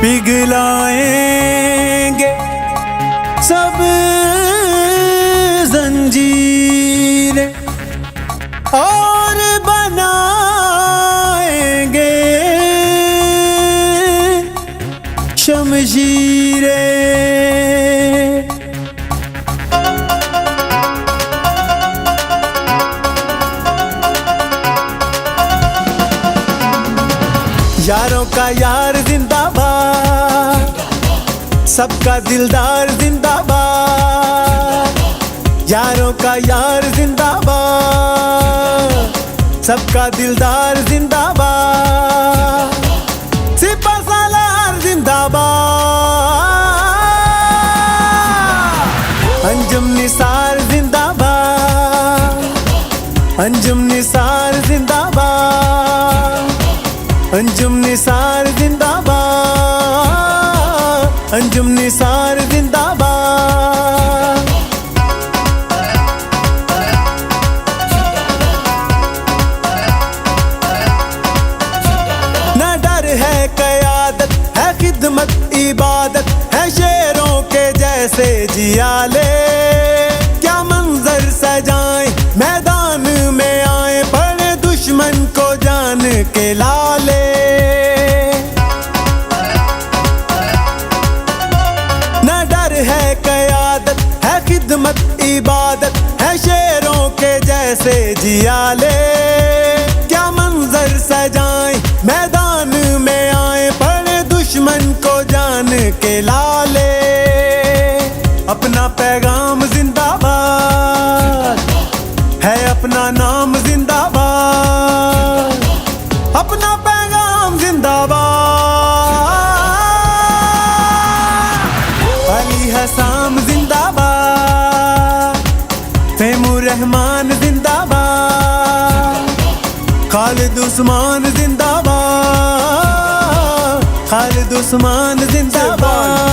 पिघलाएंगे सब जंजीरें और बनाएंगे शमशीरें। यारों का यार जिंदाबाद, सबका दिलदार जिंदाबाद। यारों का यार जिंदाबाद, सबका दिलदार जिंदाबाद। सिपा सालार जिंदाबाद, अंजुम निसार जिंदाबाद। अंजुम निसार जिंदाबाद, अंजुम निसार जिंदाबाद। अंजुम निसार जिंदाबाद। न डर है क़यादत, है खिदमत इबादत, है शेरों के जैसे जियाले। क्या मंजर सजाएं मैदान में आए, पड़े दुश्मन को जान के लाले। न डर है क़यादत, है खिदमत इबादत, है शेरों के जैसे जियाले। क्या मंजर सजाएं मैदान में आए, पड़े दुश्मन को जान के लाले। अपना पैगाम जिंदाबाद है, अपना नाम जिंदाबाद। अपना पैगाम जिंदाबाद। अली हसाम जिंदाबाद, तैमूर रहमान जिंदाबाद। खालिद उस्मान जिंदाबाद, खालिद उस्मान जिंदाबाद।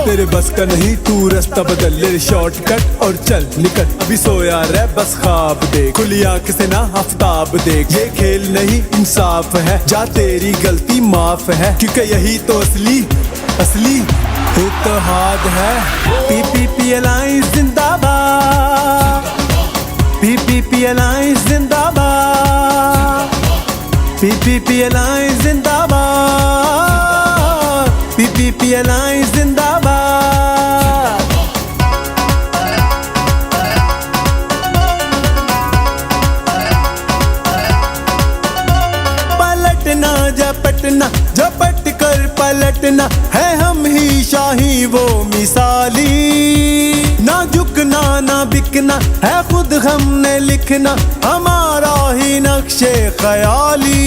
तेरे बस का नहीं तू रास्ता बदल, ले शॉर्टकट और चल निकल। अभी सोया रह बस ख्वाब देख, खुली आंख से ना आफ्ताब देख। ये खेल नहीं इंसाफ है, जा तेरी गलती माफ है, क्योंकि यही तो असली असली इत्तेहाद है। पीपीपी अलायंस जिंदाबाद, पीपीपी अलायंस जिंदाबाद। पीपीपी अलायंस जिंदाबाद, पीपीपी अलायंस जिंदाबाद। पलटना झपटना, झपट कर पलटना, है हम ही शाही वो मिसाली। ना झुकना ना बिकना, है खुद हमने लिखना, हमारा ही नक्शे ख्याली।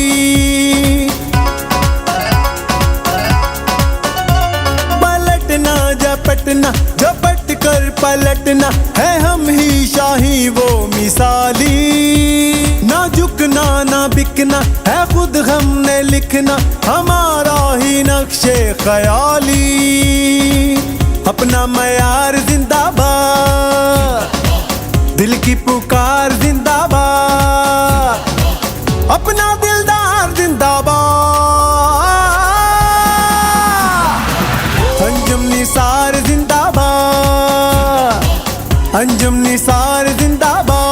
पलटना झपटना, झपट कर पलटना, है हम ही शाही वो मिसाली। ना झुकना ना बिकना, है खुद हमने लिखना, हमारा ही नक्शे ख्याली। अपना मयार जिंदाबाद, दिल की पुकार जिंदाबाद। अपना दिलदार जिंदाबाद। अंजुम निसार जिंदाबाद, अंजुम निसार जिंदाबाद।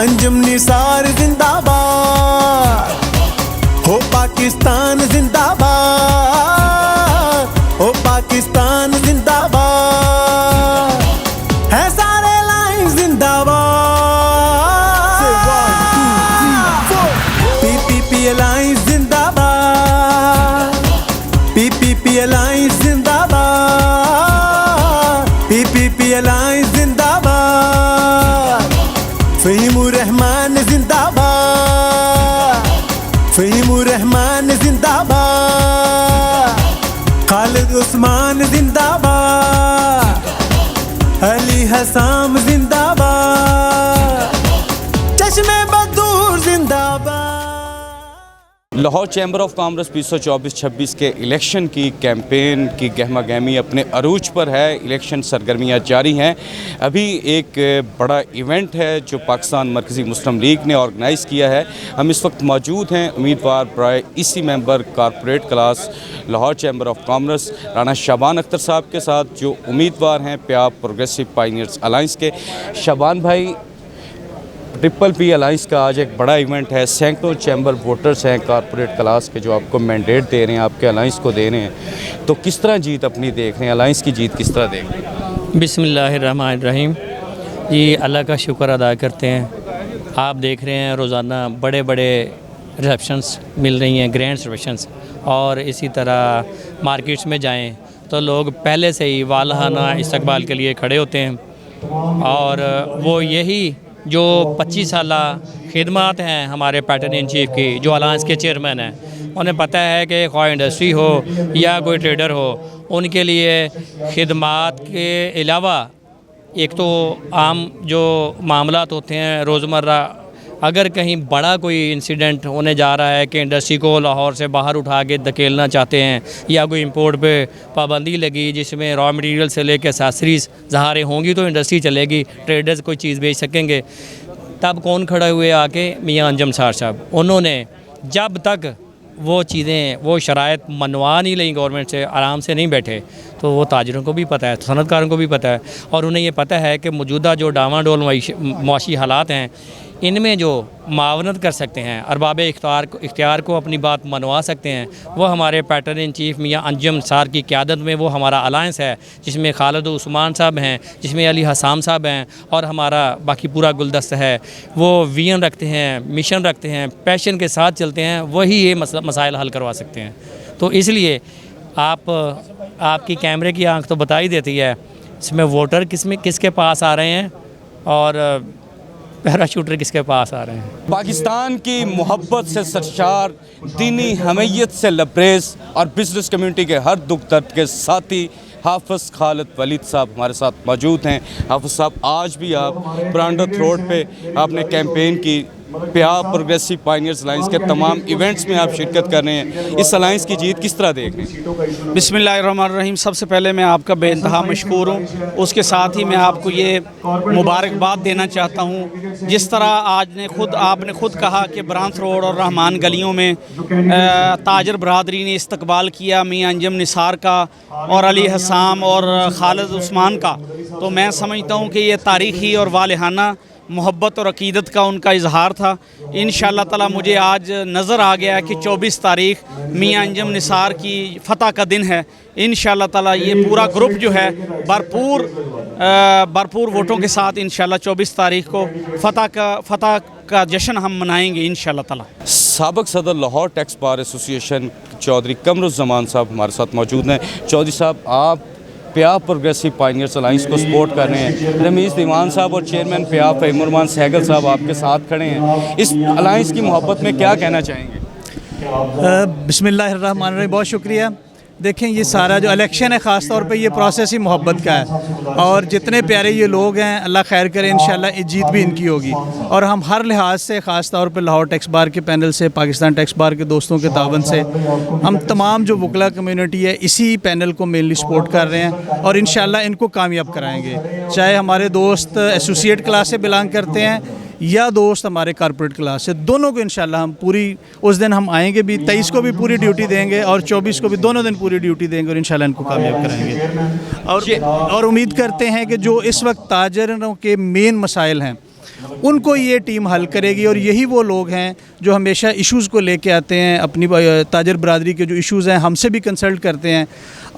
अंजुम निसार जिंदाबाद। हो पाकिस्तान जिंदाबाद, हो पाकिस्तान जिंदाबाद। है सारे लाइन जिंदाबाद। पीपीपी अलायंस जिंदाबाद, पीपीपी अलायंस जिंदाबाद। पीपीपी अलायंस जिंदाबाद। फ़हीमुर रहमान जिंदाबाद, फ़हीमुर रहमान जिंदाबाद। खालिद उस्मान जिंदाबाद, अली हसाम जिंदाबाद। चश्मे बदूर जिंदाबाद। लाहौर चैम्बर ऑफ कॉमर्स 2024-26 के इलेक्शन की कैंपेन की गहमा गहमी अपने अरूज पर है। इलेक्शन सरगर्मियाँ जारी हैं। अभी एक बड़ा इवेंट है जो पाकिस्तान मरकज़ी मुस्लिम लीग ने ऑर्गेनाइज़ किया है। हम इस वक्त मौजूद हैं उम्मीदवार बराए इसी member corporate class Lahore chamber of commerce Rana Shaban Akhtar साहब के साथ, जो उम्मीदवार हैं प्याब प्रोग्रेसिव पायनियर्स अलाइंस के। शाबान भाई, ट्रिपल पी अलाइंस का आज एक बड़ा इवेंट है। सैकड़ों चैम्बर वोटर्स हैं कॉरपोरेट क्लास के जो आपको मैंडेट दे रहे हैं, आपके अलाइंस को दे रहे हैं, तो किस तरह जीत अपनी देख रहे हैं, अलाइंस की जीत किस तरह देख रहे हैं? बिस्मिल्लाहिर्रहमानिर्रहीम। जी, अल्लाह का शुक्र अदा करते हैं। आप देख रहे हैं रोज़ाना बड़े बड़े रिसेप्शंस मिल रही हैं, ग्रैंड रिसेप्शंस, और इसी तरह मार्केट्स में जाएं तो लोग पहले से ही वालहाना इस्तकबाल के लिए खड़े होते हैं। और वो यही जो 25 साला खिदमत हैं हमारे पैटर्न इन चीफ की, जो अलायंस के चेयरमैन हैं, उन्हें पता है कि कोई इंडस्ट्री हो या कोई ट्रेडर हो, उनके लिए खिदमत के अलावा एक तो आम जो मामलात होते हैं रोज़मर्रा, अगर कहीं बड़ा कोई इंसिडेंट होने जा रहा है कि इंडस्ट्री को लाहौर से बाहर उठा के धकेलना चाहते हैं, या कोई इंपोर्ट पे पाबंदी लगी जिसमें रॉ मटेरियल से लेकर एक्सेसरीज़ ज़ाहिर होंगी तो इंडस्ट्री चलेगी, ट्रेडर्स कोई चीज़ बेच सकेंगे, तब कौन खड़े हुए आके मियां अंजम सार साहब। उन्होंने जब तक वो चीज़ें, वो शराइत मनवा नहीं ली गवर्नमेंट से, आराम से नहीं बैठे, तो वो ताजरों को भी पता है, सनतकारों को भी पता है, और उन्हें ये पता है कि मौजूदा जो डामाडोल मुआशी हालात हैं, इनमें जो मावनत कर सकते हैं, अरबाब इख्तियार को अपनी बात मनवा सकते हैं, वो हमारे पैटर्न इन चीफ मियां अंजम सार की क़यादत में वो हमारा अलायंस है, जिसमें खालिद उस्मान साहब हैं, जिसमें अली हसाम साहब हैं, और हमारा बाकी पूरा गुलदस्त है। वो विजन रखते हैं, मिशन रखते हैं, पैशन के साथ चलते हैं, वही ये मसाइल हल करवा सकते हैं। तो इसलिए आपकी कैमरे की आंख तो बता ही देती है इसमें वोटर किसके पास आ रहे हैं और पैराशूटर किसके पास आ रहे हैं। पाकिस्तान की मोहब्बत से सरशार, दीनी हमीयत से लबरेज और बिजनेस कम्युनिटी के हर दुख दर्द के साथी हाफ़िज़ खालिद वलीद साहब हमारे साथ मौजूद हैं। हाफ़िज़ साहब, आज भी आप ब्रांडथ रोड पे आपने कैंपेन की, प्याब प्रोग्रेसिव पायनियर्स अलाइंस के तमाम इवेंट्स में आप शिरकत कर रहे हैं, इस अलाइंस की जीत किस तरह देख रहे हैं? बिस्मिल्लाहिर्रहमानिर्रहीम। सबसे पहले मैं आपका बेइंतहा मशकूर हूँ। उसके साथ ही मैं आपको ये मुबारकबाद देना चाहता हूँ, जिस तरह आपने खुद कहा कि ब्रांथ रोड और रहमान गलियों में ताजर बरदरी ने इस्तकबाल किया मियां अंजम निसार का और अली हसाम और खालिद उस्मान का, तो मैं समझता हूँ कि ये तारीख़ी और वालहाना मोहब्बत और अकीदत का उनका इजहार था। इंशाअल्लाह ताला मुझे आज नज़र आ गया कि 24 तारीख़ मियां अंजम निसार की फ़तह का दिन है। इंशाअल्लाह ताला ये पूरा ग्रुप जो है भरपूर वोटों के साथ इंशाअल्लाह 24 तारीख़ को फ़तह का जश्न हम मनाएंगे इंशाअल्लाह ताला। साबिक़ सदर Lahore tax bar association Chaudhry Qamaruzzaman साहब हमारे साथ मौजूद हैं। चौधरी साहब, आप प्याब प्रोग्रेसिव पायनियर्स अलाइंस को सपोर्ट कर रहे हैं, रमीज़ दीवान साहब और चेयरमैन प्याब फहीमुररहमान सहगल साहब आपके साथ खड़े हैं, इस अलाइंस की मोहब्बत में क्या कहना चाहेंगे? बिस्मिल्लाहिर्रहमानिर्रहीम। बहुत शुक्रिया। देखें, ये सारा जो इलेक्शन है ख़ास तौर पे ये प्रोसेस ही मोहब्बत का है, और जितने प्यारे ये लोग हैं, अल्लाह खैर करे, इंशाअल्लाह ये जीत भी इनकी होगी। और हम हर लिहाज से, ख़ास तौर पे लाहौर टैक्स बार के पैनल से, पाकिस्तान टैक्स बार के दोस्तों के तावन से, हम तमाम जो वकला कम्यूनिटी है इसी पैनल को मेनली सपोर्ट कर रहे हैं, और इंशाअल्लाह इनको कामयाब कराएँगे। चाहे हमारे दोस्त एसोसिएट क्लास से बिलोंग करते हैं या दोस्त हमारे कॉर्पोरेट क्लास से, दोनों को इंशाल्लाह हम पूरी, उस दिन हम आएंगे भी, 23 को भी पूरी ड्यूटी देंगे और 24 को भी, दोनों दिन पूरी ड्यूटी देंगे, और इंशाल्लाह इनको कामयाब कराएंगे। और उम्मीद करते हैं कि जो इस वक्त ताजरों के मेन मसाइल हैं उनको ये टीम हल करेगी, और यही वो लोग हैं जो हमेशा इश्यूज़ को लेके आते हैं, अपनी ताजर बरादरी के जो इश्यूज़ हैं हमसे भी कंसल्ट करते हैं,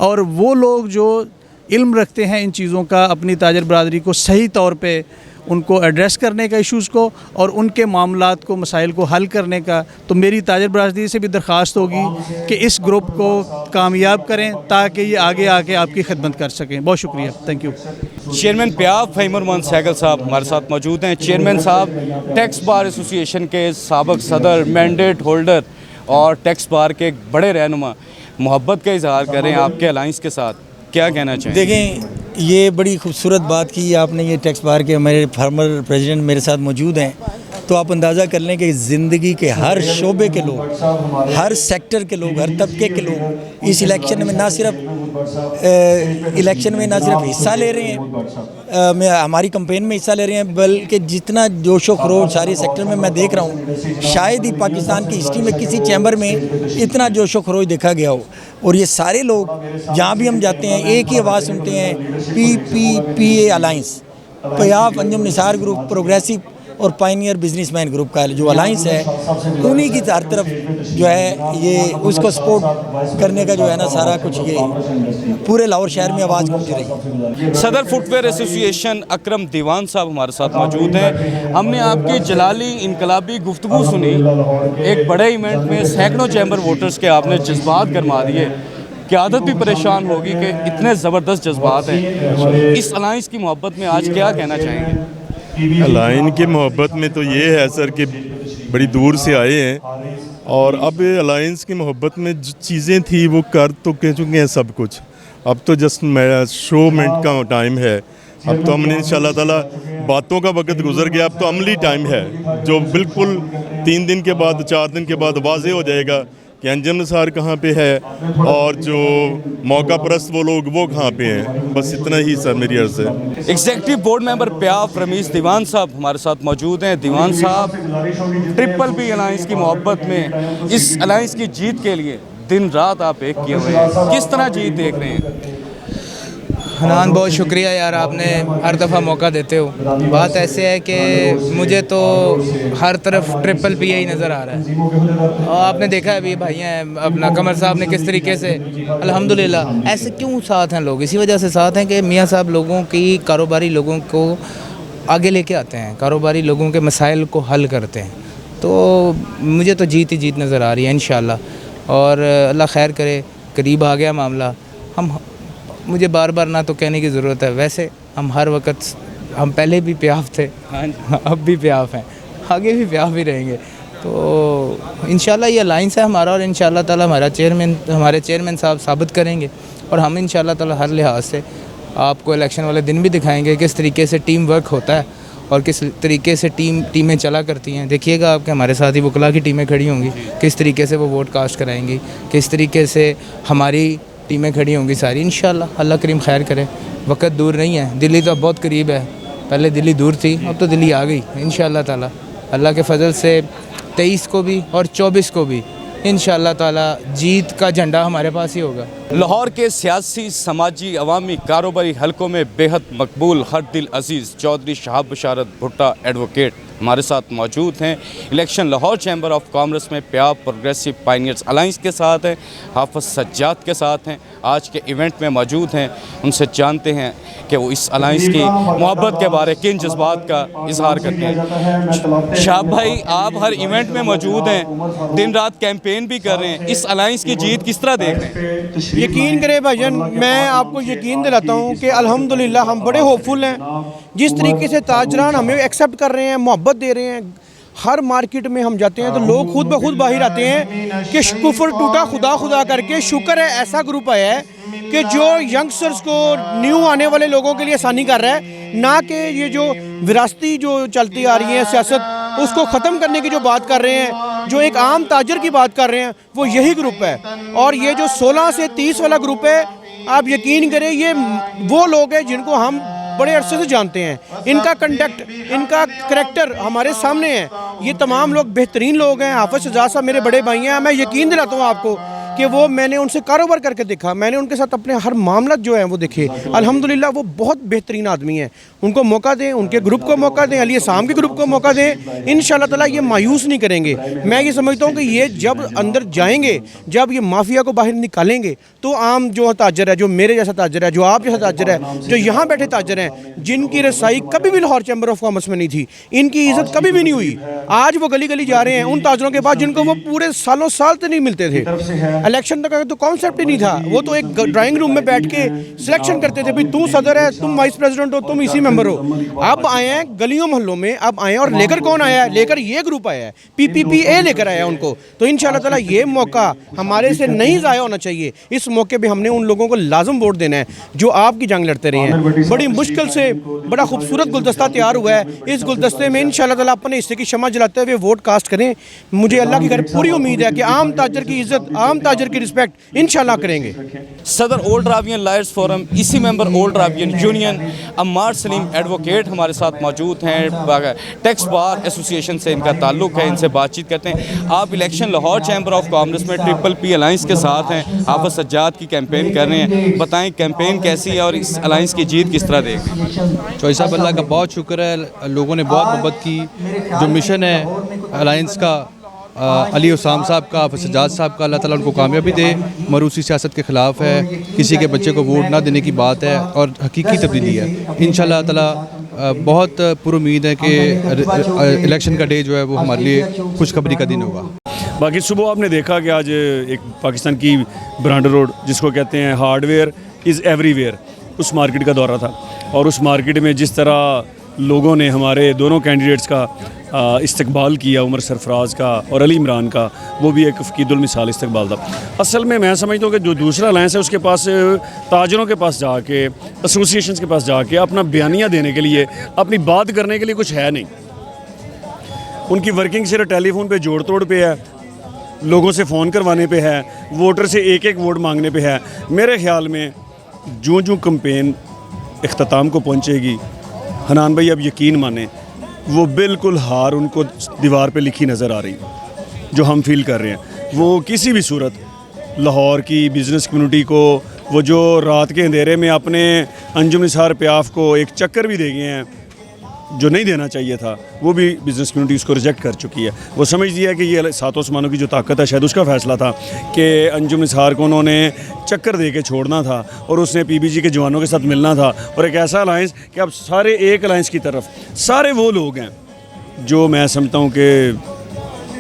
और वो लोग जो इल्म रखते हैं इन चीज़ों का, अपनी ताजर बरादरी को सही तौर पे उनको एड्रेस करने का, इश्यूज़ को, और उनके मामलात को, मसाइल को हल करने का। तो मेरी ताजर बरादरी से भी दरख्वास्त होगी कि इस ग्रुप को कामयाब करें ताकि ये आगे आके आपकी खिदमत कर सकें। बहुत शुक्रिया, थैंक यू। चेयरमैन प्याब फहीमुररहमान सहगल साहब हमारे साथ मौजूद हैं। चेयरमैन साहब, टैक्स बार एसोसिएशन के साबिक़ सदर, मैंडेट होल्डर और टैक्स बार के बड़े रहनुमा, मोहब्बत का इजहार कर रहे हैं आपके अलाइंस के साथ, क्या कहना चाहिए? देखें, ये बड़ी खूबसूरत बात की आपने, ये टैक्स बार के मेरे फार्मर प्रेसिडेंट मेरे साथ मौजूद हैं, तो आप अंदाज़ा कर लें कि ज़िंदगी के हर शोबे के लोग, हर सेक्टर के लोग, हर तबके के लोग इस इलेक्शन में ना सिर्फ हिस्सा ले रहे हैं, हमारी कैंपेन में हिस्सा ले रहे हैं, बल्कि जितना जोशो खरोश सारे सेक्टर में मैं देख रहा हूँ, शायद ही पाकिस्तान की हिस्ट्री में किसी चैम्बर में इतना जोशो खरोश देखा गया हो। और ये सारे लोग जहाँ भी हम जाते हैं एक ही आवाज़ सुनते हैं, PPPA अलाइंस, पयाफ अंजुम निसार ग्रुप, प्रोग्रेसिव और पाइनियर बिजनेसमैन ग्रुप का जो अलाइंस है, उन्हीं की हर तरफ जो है ये उसको सपोर्ट करने का जो है ना सारा कुछ ये पूरे लाहौर शहर में आवाज़ गूंज रही है। सदर फुटवेयर एसोसिएशन अकरम दीवान साहब हमारे साथ मौजूद हैं। हमने आपकी जलाली इनकलाबी गुफ्तगू सुनी, एक बड़े इवेंट में सैकड़ों चैम्बर वोटर्स के आपने जज्बात गरमा दिए। क़यादत भी परेशान होगी कि इतने ज़बरदस्त जज्बात हैं। इस अलाइंस की मोहब्बत में आज क्या कहना चाहेंगे? अलाइन की मोहब्बत में तो ये है सर कि बड़ी दूर से आए हैं और अब अलायंस की मोहब्बत में जो चीज़ें थी वो कर तो कह चुके हैं सब कुछ। अब तो जस्ट शो मिनट का टाइम है। अब तो हमने इंशाल्लाह ताला बातों का वक्त गुजर गया, अब तो अमली टाइम है जो बिल्कुल 3 दिन के बाद 4 दिन के बाद वाज़ेह हो जाएगा कि अंजुम निसार कहाँ पे है और जो मौका परस्त वो लोग वो कहाँ पे हैं। बस इतना ही सर मेरी अर्ज़ है। एग्जीक्यूटिव बोर्ड मेंबर प्याफ रमीज़ दीवान साहब हमारे साथ मौजूद हैं। दीवान साहब, PPP अलायंस की मोहब्बत में इस अलायंस की जीत के लिए दिन रात आप एक किए हुए हैं, किस तरह जीत देख रहे हैं? हनान, बहुत शुक्रिया यार, आपने हर दफ़ा मौका देते हो। बात ऐसे है कि मुझे तो हर तरफ PPP ही नज़र आ रहा है और आपने देखा है अभी भाई हैं अपना कमर साहब ने किस तरीके से अल्हम्दुलिल्लाह। ऐसे क्यों साथ हैं लोग? इसी वजह से साथ हैं कि मियाँ साहब लोगों की कारोबारी लोगों को आगे लेके आते हैं, कारोबारी लोगों के मसाइल को हल करते हैं। तो मुझे तो जीत ही जीत नज़र आ रही है इंशाल्लाह। और अल्लाह खैर करे, करीब आ गया मामला। मुझे बार बार ना तो कहने की ज़रूरत है, वैसे हम हर वक्त, हम पहले भी प्याफ थे, अब भी प्याफ हैं, आगे भी प्याफ ही रहेंगे। तो इंशाल्लाह ये अलाइंस है हमारा और इंशाल्लाह ताला हमारे चेयरमैन साहब साबित करेंगे और हम इंशाल्लाह ताला हर लिहाज से आपको इलेक्शन वाले दिन भी दिखाएंगे किस तरीके से टीम वर्क होता है और किस तरीके से टीमें चला करती हैं। देखिएगा आपके हमारे साथ ही वकला की टीमें खड़ी होंगी, किस तरीके से वो वोट कास्ट कराएंगी, किस तरीके से हमारी टीमें खड़ी होंगी सारी। इंशाल्लाह अल्लाह करीम खैर करे। वक्त दूर नहीं है, दिल्ली तो अब बहुत करीब है, पहले दिल्ली दूर थी, अब तो दिल्ली आ गई इंशाल्लाह ताला। अल्लाह के फजल से 23 को भी और 24 को भी इंशाल्लाह ताला जीत का झंडा हमारे पास ही होगा। लाहौर के सियासी, समाजी, अवामी, कारोबारी हलकों में बेहद मकबूल हर दिल अजीज़ चौधरी शहाब बशारत भुट्टा एडवोकेट हमारे साथ मौजूद हैं। Election Lahore chamber of commerce में प्याफ प्रोग्रेसिव पाइनियर्स अलायंस के साथ हैं, हाफिज़ सज्जाद के साथ हैं, आज के इवेंट में मौजूद हैं। उनसे जानते हैं कि वो इस अलायंस की मोहब्बत के बारे किन जज्बात का इजहार करते हैं। शाह भाई, आप हर इवेंट में मौजूद हैं, दिन रात कैंपेन भी कर रहे हैं, इस अलायंस की जीत किस तरह देख रहे हैं? यकीन करें भाईजान, मैं आपको यकीन दिलाता हूँ कि अल्हम्दुलिल्लाह हम बड़े होपफुल हैं। जिस तरीके से ताजरान हमें एक्सेप्ट कर रहे हैं, मोहब्बत दे रहे हैं, हर मार्केट में हम जाते हैं तो लोग खुद ब खुद बाहर आते हैं कि कुफर टूटा खुदा खुदा करके। शुक्र है ऐसा ग्रुप आया है कि जो यंगस्टर्स को, न्यू आने वाले लोगों के लिए आसानी कर रहा है, ना कि ये जो विरासती जो चलती आ रही है सियासत उसको ख़त्म करने की जो बात कर रहे हैं, जो एक आम ताजर की बात कर रहे हैं, वो यही ग्रुप है। और ये जो 16 से 30 वाला ग्रुप है, आप यकीन करें ये वो लोग हैं जिनको हम बड़े अरसे से जानते हैं। इनका कंडक्ट, इनका करैक्टर हमारे सामने है। ये तमाम लोग बेहतरीन लोग हैं। हाफिज़ सज्जाद साहब मेरे बड़े भाई हैं। मैं यकीन दिलाता हूँ आपको कि वो, मैंने उनसे कारोबार करके देखा, मैंने उनके साथ अपने हर मामला जो है वो देखे। अल्हम्दुलिल्लाह वो बहुत बेहतरीन आदमी हैं। उनको मौका दें, उनके ग्रुप को मौका दें, अली साम के ग्रुप को मौका दें, इंशाल्लाह ताला ये मायूस नहीं करेंगे। मैं ये समझता हूँ कि ये जब अंदर जाएंगे, जब ये माफिया को बाहर निकालेंगे, तो आम जो ताजर है, जो मेरे जैसा ताजर है, जो आप जैसा ताजर है, जो यहाँ बैठे ताजर हैं, जिनकी रसाई कभी भी लाहौर चैम्बर ऑफ कॉमर्स में नहीं थी, इनकी इज्जत कभी भी नहीं हुई, आज वो गली गली जा रहे हैं उन ताजरों के पास जिनको वो पूरे सालों साल से नहीं मिलते थे। इलेक्शन तक तो कॉन्सेप्ट ही नहीं था, वो तो एक ड्राइंग रूम में बैठ के सिलेक्शन करते थे, भाई तू सदर है, तुम वाइस प्रेसिडेंट हो, तुम इसी मेंबर हो। अब आए हैं गलियों मोहल्लों में, अब आए हैं और लेकर कौन आया है? लेकर ये ग्रुप आया है, PPPA लेकर आया है उनको। तो इंशाल्लाह ताला ये मौका हमारे से नहीं ज़ाया होना चाहिए। इस मौके पे हमने उन लोगों को लाजम वोट देना है जो आपकी जंग लड़ते रहे हैं। बड़ी मुश्किल से बड़ा खूबसूरत गुलदस्ता तैयार हुआ है, इस गुलदस्ते में इंशाल्लाह ताला अपने हिस्से की शमा जलाते हुए वोट कास्ट करें। मुझे अल्लाह की घर पूरी उम्मीद है कि आम ताजर की इज्जत, आम ताजर की रिस्पेक्ट इंशाल्लाह करेंगे। सदर ओल्ड रावियन लायर्स फोरम, इसी member old Ravian union Ammar Salim advocate हमारे साथ मौजूद हैं। टैक्स बार एसोसिएशन से इनका ताल्लुक़ है, इनसे बातचीत करते हैं। आप election Lahore chamber of commerce में PPP अलाइंस के साथ हैं, हाफिज़ सज्जाद की कैंपेन कर रहे हैं। बताएं कैंपेन कैसी है और इस अलाइंस की जीत किस तरह देखें? चौधरी साहब अल्लाह का बहुत शुक्र है, लोगों ने बहुत मोहब्बत की। जो मिशन है अलाइंस का, अली उसाम साहब का, हाफिज़ सज्जाद साहब का, अल्लाह ताला उनको कामयाबी दे। मरूसी सियासत के ख़िलाफ़ है, किसी के बच्चे को वोट ना देने की बात है और हकीकी तब्दीली है। इंशाल्लाह ताला बहुत पुरुमीद है कि इलेक्शन का डे जो है वो हमारे लिए खुशखबरी का दिन होगा। बाकी सुबह आपने देखा कि आज एक पाकिस्तान की ब्रांड रोड जिसको कहते हैं हार्डवेयर इज़ एवरीवेयर, उस मार्केट का दौरा था और उस मार्केट में जिस तरह लोगों ने हमारे दोनों कैंडिडेट्स का इस्तकबाल किया, उमर सरफराज का और अली इमरान का, वो भी एक फ़कीदुल मिसाल इस्तकबाल था। असल में मैं समझता हूँ कि जो दूसरा अलायंस है उसके पास ताजरों के पास जाके, एसोसिएशंस के पास जाके अपना बयानिया देने के लिए, अपनी बात करने के लिए कुछ है नहीं। उनकी वर्किंग सिर्फ टेलीफोन पे जोड़ तोड़ पे है, लोगों से फ़ोन करवाने पे है, वोटर से एक एक वोट मांगने पे है। मेरे ख़्याल में जो कैंपेन इख्तिताम को पहुँचेगी, हनान भाई अब यकीन माने वो बिल्कुल हार उनको दीवार पे लिखी नज़र आ रही, जो हम फील कर रहे हैं। वो किसी भी सूरत लाहौर की बिज़नेस कम्युनिटी को, वो जो रात के अंधेरे में अपने अंजुम निसार प्याफ को एक चक्कर भी दे गए हैं जो नहीं देना चाहिए था, वो भी बिज़नेस कम्युनिटी उसको रिजेक्ट कर चुकी है। वो समझ लिया कि ये सातों आसमानों की जो ताकत है, शायद उसका फ़ैसला था कि अंजुम निसार को उन्होंने चक्कर दे के छोड़ना था और उसने PBG के जवानों के साथ मिलना था। और एक ऐसा अलायंस कि अब सारे एक अलायंस की तरफ, सारे वो लोग हैं जो मैं समझता हूँ कि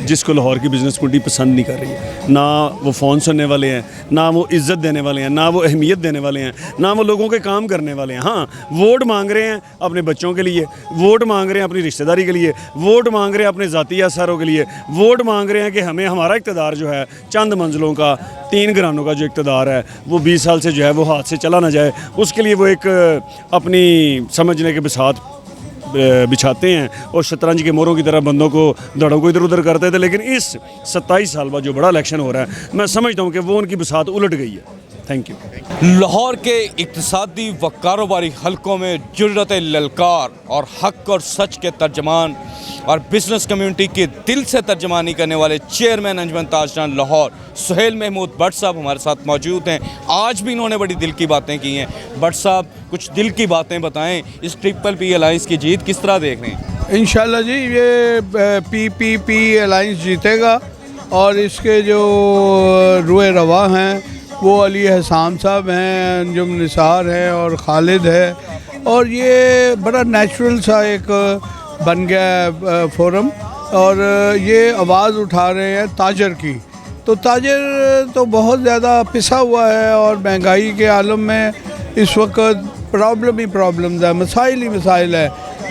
जिसको लाहौर की बिज़नेस कम्युनिटी पसंद नहीं कर रही है। ना वो फ़ोन सुनने वाले हैं, ना वो इज़्ज़त देने वाले हैं, ना वो अहमियत देने वाले हैं, ना वो लोगों के काम करने वाले हैं। हाँ, वोट मांग रहे हैं अपने बच्चों के लिए, वोट मांग रहे हैं अपनी रिश्तेदारी के लिए, वोट मांग रहे हैं अपने ज़ाती असरों के लिए, वोट मांग रहे हैं कि हमें हमारा इक़्तिदार जो है, चंद मंजिलों का, 3 घरानों का जो इक़्तिदार है, वो 20 साल से जो है वो हाथ से चला ना जाए। उसके लिए वो एक अपनी समझने के बिसात बिछाते हैं और शतरंज के मोरों की तरह बंदों को, दड़ों को इधर उधर करते थे। लेकिन इस 27 साल बाद जो बड़ा इलेक्शन हो रहा है, मैं समझता हूँ कि वो उनकी बिसात उलट गई है। Thank you. लाहौर के इक़्तिसादी व कारोबारी हलकों में जुर्रत ललकार और हक और सच के तर्जमान और बिज़नेस कम्युनिटी के दिल से तर्जमानी करने वाले चेयरमैन अंजुमन ताजरान लाहौर सुहेल महमूद भट्ट साहब हमारे साथ मौजूद हैं। आज भी इन्होंने बड़ी दिल की बातें की हैं। भट्ट साहब, कुछ दिल की बातें बताएं, इस PPP अलाइंस की जीत किस तरह देख रहे हैं? इंशाल्लाह जी ये PPP अलाइंस जीतेगा और इसके जो रुए रवा हैं वो अली हसाम साहब हैं, अंजुम निसार हैं और खालिद है। और ये बड़ा नेचुरल सा एक बन गया फोरम और ये आवाज़ उठा रहे हैं ताजर की। तो ताजर तो बहुत ज़्यादा पिसा हुआ है और महंगाई के आलम में इस वक्त प्रॉब्लम ही प्रॉब्लम्स है, मसाइल ही मसाइल है।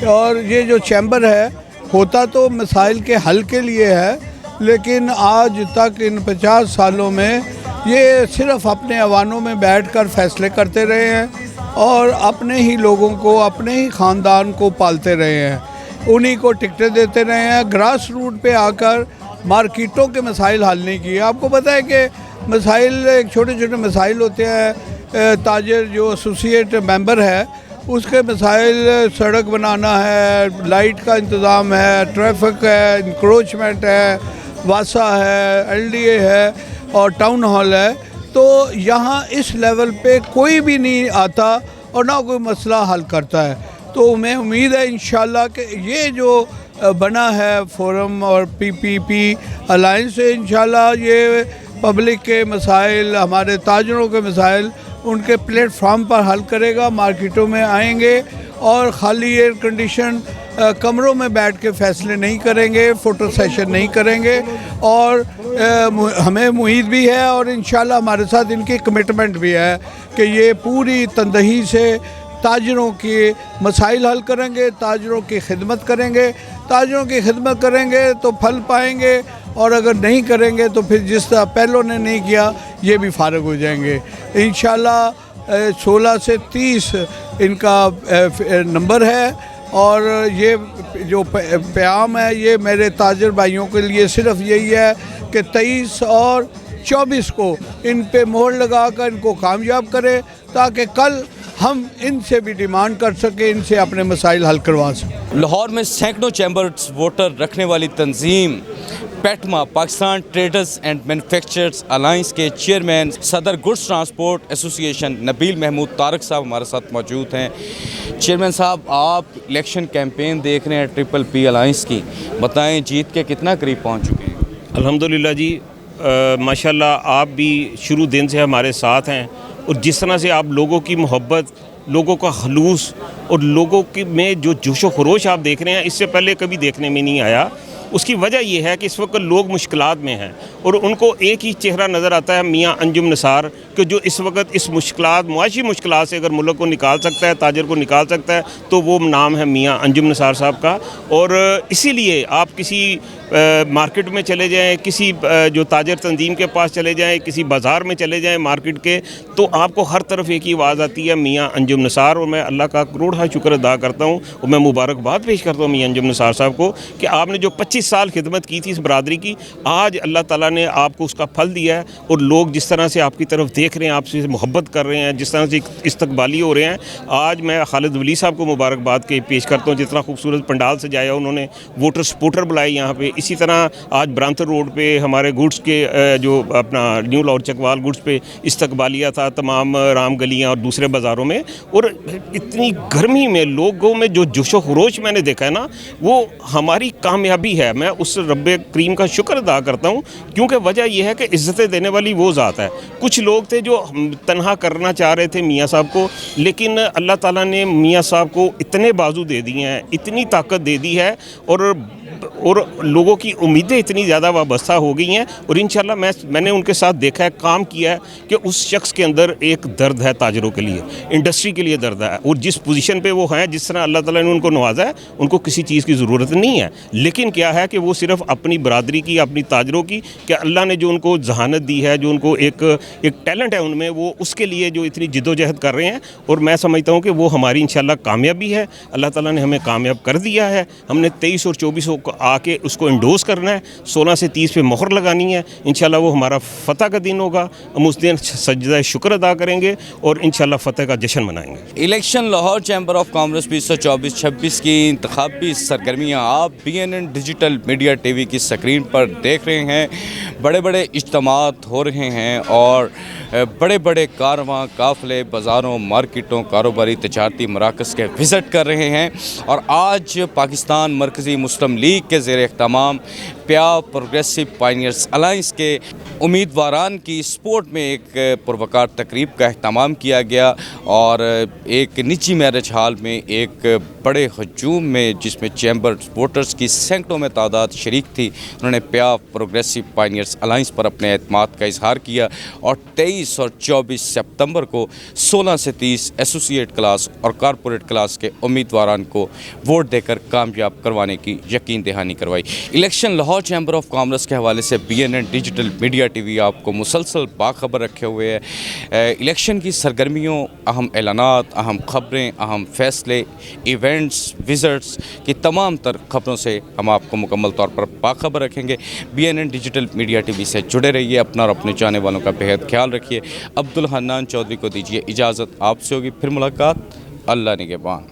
और ये जो चैम्बर है होता तो मसाइल के हल के लिए है, लेकिन आज तक इन 50 सालों में ये सिर्फ़ अपने अवानों में बैठकर फ़ैसले करते रहे हैं और अपने ही लोगों को, अपने ही ख़ानदान को पालते रहे हैं, उन्हीं को टिकटें देते रहे हैं। ग्रास रूट पे आकर मार्केटों के मसाइल हल नहीं किए। आपको पता है कि मसाइल एक छोटे छोटे मसाइल होते हैं। ताजर जो एसोसिएट मेंबर है उसके मसाइल सड़क बनाना है, लाइट का इंतज़ाम है, ट्रैफिक है, इंक्रोचमेंट है, वासा है, LDA है और टाउन हॉल है। तो यहाँ इस लेवल पे कोई भी नहीं आता और ना कोई मसला हल करता है। तो मैं उम्मीद है इंशाल्लाह कि ये जो बना है फोरम और PPP अलाइंस से इंशाल्लाह ये पब्लिक के मसाइल, हमारे ताजरों के मसाइल उनके प्लेटफॉर्म पर हल करेगा। मार्केटों में आएंगे और खाली एयर कंडीशन कमरों में बैठ के फ़ैसले नहीं करेंगे, फ़ोटो सेशन नहीं करेंगे और हमें उम्मीद भी है और इंशाल्लाह हमारे साथ इनकी कमिटमेंट भी है कि ये पूरी तंदही से ताजरों के मसाइल हल करेंगे, ताजरों की खिदमत करेंगे। ताजरों की खिदमत करेंगे तो फल पाएंगे, और अगर नहीं करेंगे तो फिर जिस तरह पहलों ने नहीं किया ये भी फारग हो जाएंगे। इंशाल्लाह 16 से 30 इनका नंबर है, और ये जो प्याम है ये मेरे ताजर भाइयों के लिए सिर्फ यही है कि 23 और 24 को इन पे मोहर लगाकर इनको कामयाब करें, ताकि कल हम इनसे भी डिमांड कर सकें, इनसे अपने मसाइल हल करवा सकें। लाहौर में सैकड़ों चैम्बर्स वोटर रखने वाली तंजीम पेटमा Pakistan traders and manufacturers alliance के चेयरमैन सदर goods transport association Nabeel Mahmood Tariq साहब हमारे साथ मौजूद हैं। चेयरमैन साहब, आप इलेक्शन कैंपेन देख रहे हैं ट्रिपल पी अलायंस की, बताएं जीत के कितना करीब पहुंच चुके हैं? अल्हम्दुलिल्लाह जी, माशाल्लाह आप भी शुरू दिन से हमारे साथ हैं, और जिस तरह से आप लोगों की मोहब्बत, लोगों का खलूस और लोगों की में जो जोश व खरोश आप देख रहे हैं, इससे पहले कभी देखने में नहीं आया। उसकी वजह यह है कि इस वक्त लोग मुश्किलात में हैं, और उनको एक ही चेहरा नज़र आता है, मियाँ अंजुम निसार, कि जो इस वक्त इस मुश्किलात, मुआशी मुश्किलात से अगर मुल्क को निकाल सकता है, ताजर को निकाल सकता है, तो वो नाम है मियाँ अंजुम निसार साहब का। और इसीलिए आप किसी मार्केट में चले जाएं, किसी जो ताजर तंजीम के पास चले जाएं, किसी बाज़ार में चले जाएं मार्केट के, तो आपको हर तरफ एक ही आवाज़ आती है, मियाँ अंजुम निसार। और मैं अल्लाह का करोड़ शुक्र अदा करता हूँ, और मैं मुबारकबाद पेश करता हूँ मियाँ अंजुम निसार साहब को कि आपने जो 25 साल खिदमत की थी इस बरादरी की, आज अल्लाह ताला ने आपको उसका फल दिया है। और लोग जिस तरह से आपकी तरफ देख रहे हैं, आपसे मोहब्बत कर रहे हैं, जिस तरह से इस्तकबाली हो रहे हैं, आज मैं खालिद वली साहब को मुबारकबाद के पेश करता हूँ। जितना खूबसूरत पंडाल सजाया उन्होंने, वोटर सपोर्टर बुलाए यहाँ पे। इसी तरह आज ब्रांथर रोड पे हमारे गुड्स के जो अपना न्यू लाहौर चकवाल गुड्स पे इस्तकबालिया था, तमाम राम गलियाँ और दूसरे बाज़ारों में। और इतनी गर्मी में लोगों में जो जोश व खरोश मैंने देखा है ना, वो हमारी कामयाबी है। मैं उस रब्बे करीम का शुक्र अदा करता हूँ, क्योंकि वजह यह है कि इज़्ज़तें देने वाली वो ज़ात है। कुछ लोग थे जो तन्हा करना चाह रहे थे मियाँ साहब को, लेकिन अल्लाह ताला ने मियाँ साहब को इतने बाजू दे दिए हैं, इतनी ताकत दे दी है, और लोगों की उम्मीदें इतनी ज़्यादा वाबस्ता हो गई हैं। और इंशाल्लाह मैंने उनके साथ देखा है, काम किया है कि उस शख्स के अंदर एक दर्द है ताजरों के लिए, इंडस्ट्री के लिए दर्द है। और जिस पोजीशन पे वो हैं, जिस तरह अल्लाह ताला ने उनको नवाजा है, उनको किसी चीज़ की ज़रूरत नहीं है। लेकिन क्या है कि वो सिर्फ अपनी बरादरी की, अपनी ताजरों की, कि अल्लाह ने जो उनको जहानत दी है, जो उनको एक टैलेंट है उनमें, वो उसके लिए जो इतनी जिद्दोजहद कर रहे हैं। और मैं समझता हूँ कि वो हमारी इंशाल्लाह कामयाबी है। अल्लाह ताला ने हमें कामयाब कर दिया है। हमने 23 और 24 को आके उसको इंडोर्स करना है, 16 से 30 पे मोहर लगानी है। इंशाल्लाह वो हमारा फ़तह का दिन होगा, हम उस दिन सजदा शुक्र अदा करेंगे और इंशाल्लाह फ़तह का जश्न मनाएंगे। Election Lahore chamber of commerce 2024-26 की इंतखाबी सरगर्मियाँ आप BNN डिजिटल मीडिया TV की स्क्रीन पर देख रहे हैं। बड़े बड़े इज्तिमात हो रहे हैं और बड़े बड़े कारवां काफ़िले बाज़ारों, मार्केटों, कारोबारी तजारती मराकज़ के विज़िट कर रहे हैं। और आज पाकिस्तान मरकज़ी मुस्लिम लीग के ज़ेर इख्तिमाम प्याव प्रोग्रेसिव पायनियर्स अलायंस के उम्मीदवारान की स्पोर्ट में एक पुरवकार तकरीब का अहतमाम किया गया, और एक निजी मैरिज हाल में एक बड़े हजूम में, जिसमें चैम्बर वोटर्स की सैकड़ों में तादाद शरीक थी, उन्होंने प्याव प्रोग्रेसिव पायनियर्स अलायंस पर अपने एतमाद का इजहार किया। और 23 और 24 सितंबर को 16 से 30 एसोसिएट क्लास और कॉरपोरेट क्लास के उम्मीदवारान को वोट देकर कामयाब करवाने की यकीन दहानी करवाई। Election Lahore chamber of commerce के हवाले से BNN डिजिटल मीडिया TV आपको मुसलसल बाखबर रखे हुए है। इलेक्शन की सरगर्मियों, अहम ऐलानात, अहम खबरें, अहम फैसले, इवेंट्स, विज़िट्स की तमाम तर खबरों से हम आपको मुकम्मल तौर पर बाखबर रखेंगे। BNN डिजिटल मीडिया TV से जुड़े रहिए, अपना और अपने चाहने वालों का बेहद ख्याल रखिए। अब्दुल हन्नान चौधरी को दीजिए इजाज़त, आपसे होगी फिर मुलाकात। अल्लाह निगहबान।